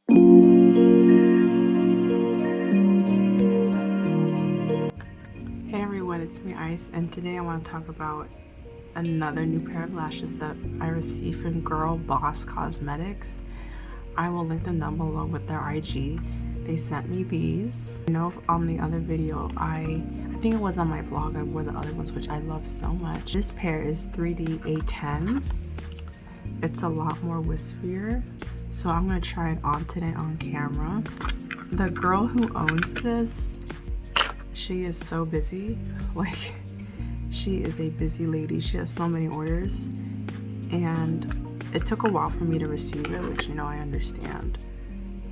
Hey everyone, it's me Ice, and today I want to talk about another new pair of lashes that I received from Girl Boss Cosmetics. I will link them down below with their IG. They sent me these. I know on the other video, I think it was on my vlog, I wore the other ones, which I love so much. This pair is 3D A10. It's a lot more wispier, so I'm going to try it on today on camera. The girl who owns this, she is so busy. Like, she is a busy lady. She has so many orders, and it took a while for me to receive it, which, you know, I understand.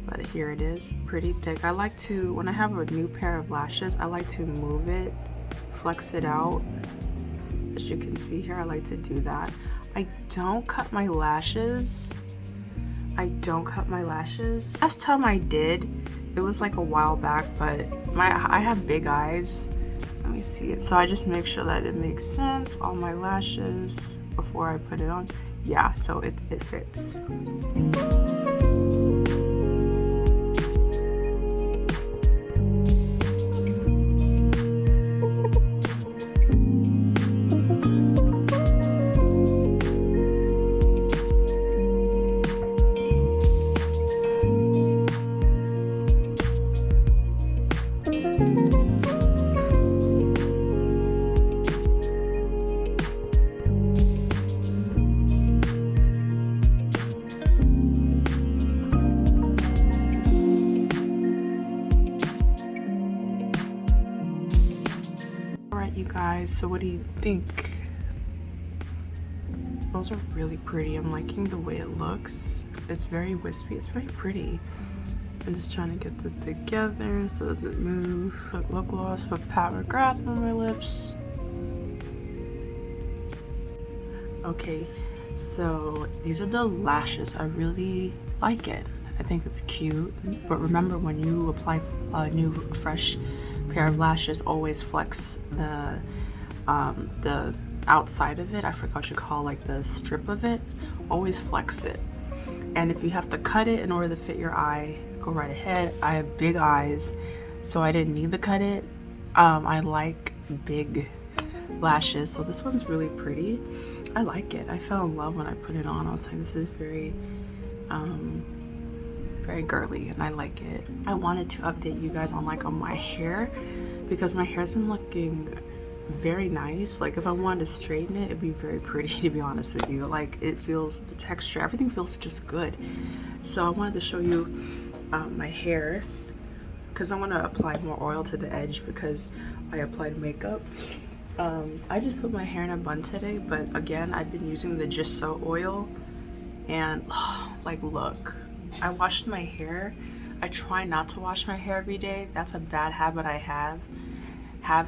But here it is, pretty thick. I like to, when I have a new pair of lashes, I like to move it, flex it out. As you can see here, I like to do that. I don't cut my lashes. Last time I did, it was like a while back, but I have big eyes. Let me see it. So I just make sure that it makes sense on my lashes before I put it on. Yeah, so it fits. You guys, so what do you think? Those are really pretty. I'm liking the way it looks. It's very wispy. It's very pretty. I'm just trying to get this together so it doesn't move. Put lip gloss, put Pat McGrath on my lips. Okay, so these are the lashes. I really like it. I think it's cute. But remember, when you apply a new fresh pair of lashes, always flex the outside of it. I forgot what you call, like, the strip of it. Always flex it. And if you have to cut it in order to fit your eye, go right ahead. I have big eyes, so I didn't need to cut it. I like big lashes, so this one's really pretty. I like it. I fell in love when I put it on. I was like, this is very girly, and I like it. I wanted to update you guys on my hair, because my hair's been looking very nice. Like, if I wanted to straighten it, it'd be very pretty, to be honest with you. Like, it feels, the texture, everything feels just good. So I wanted to show you my hair, because I want to apply more oil to the edge because I applied makeup. I just put my hair in a bun today, but again, I've been using the Gisou oil, and like, look, I washed my hair. I try not to wash my hair every day. That's a bad habit I have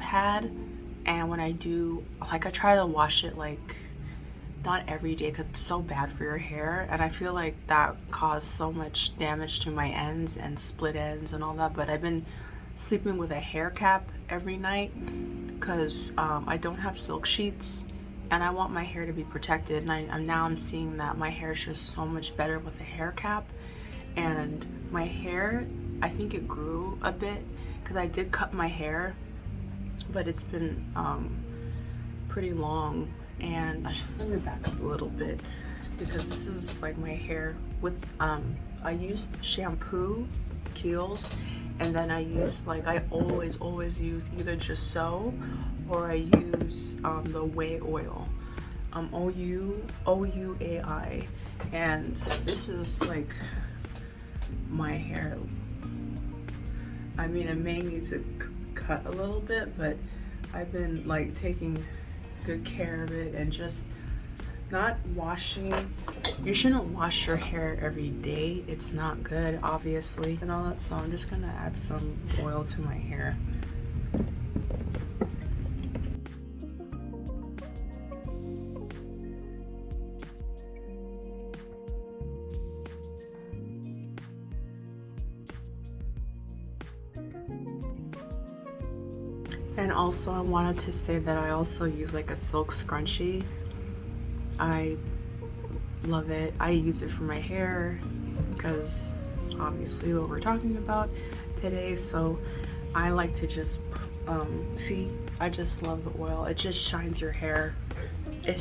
had. And when I do, like, I try to wash it, like, not every day, because it's so bad for your hair. And I feel like that caused so much damage to my ends and split ends and all that. But I've been sleeping with a hair cap every night because I don't have silk sheets, and I want my hair to be protected. And now I'm seeing that my hair is just so much better with a hair cap. And my hair, I think it grew a bit because I did cut my hair, but it's been pretty long. And let me back up a little bit, because this is like my hair with I used shampoo, Kiehl's, and then I used, like, I always use either Gisou or I use the OUAI oil, OUAI, and this is like my hair. I mean, I may need to cut a little bit, but I've been, like, taking good care of it and just not washing. You shouldn't wash your hair every day. It's not good, obviously, and all that. So I'm just gonna add some oil to my hair. And also, I wanted to say that I also use, like, a silk scrunchie. I love it. I use it for my hair because obviously what we're talking about today. So I like to just see, I just love the oil. It just shines your hair. It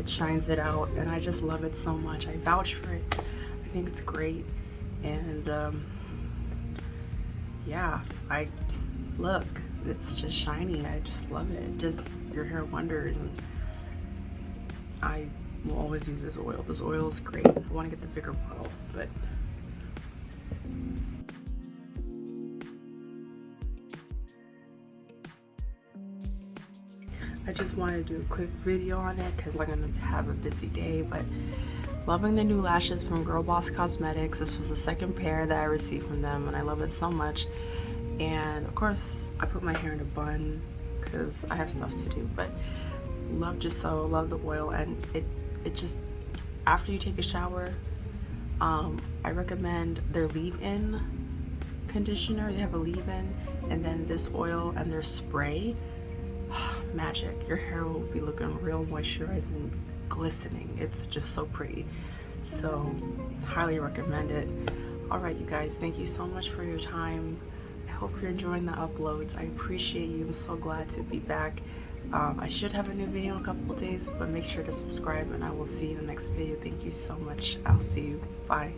shines it out, and I just love it so much. I vouch for it. I think it's great. And yeah, I look, it's just shiny. I just love it. Just your hair wonders, and I will always use this oil. This oil is great. I want to get the bigger bottle, but I just wanted to do a quick video on it because I'm gonna have a busy day. But loving the new lashes from Girl Boss Cosmetics. This was the second pair that I received from them, and I love it so much. And of course, I put my hair in a bun because I have stuff to do. But love Gisou, love the oil, and it just, after you take a shower, I recommend their leave-in conditioner. They have a leave-in, and then this oil and their spray. Magic. Your hair will be looking real moisturized and glistening. It's just so pretty. So highly recommend it. All right, you guys, thank you so much for your time. I hope you're enjoying the uploads. I appreciate you. I'm so glad to be back. I should have a new video in a couple of days, but make sure to subscribe, and I will see you in the next video. Thank you so much. I'll see you. Bye.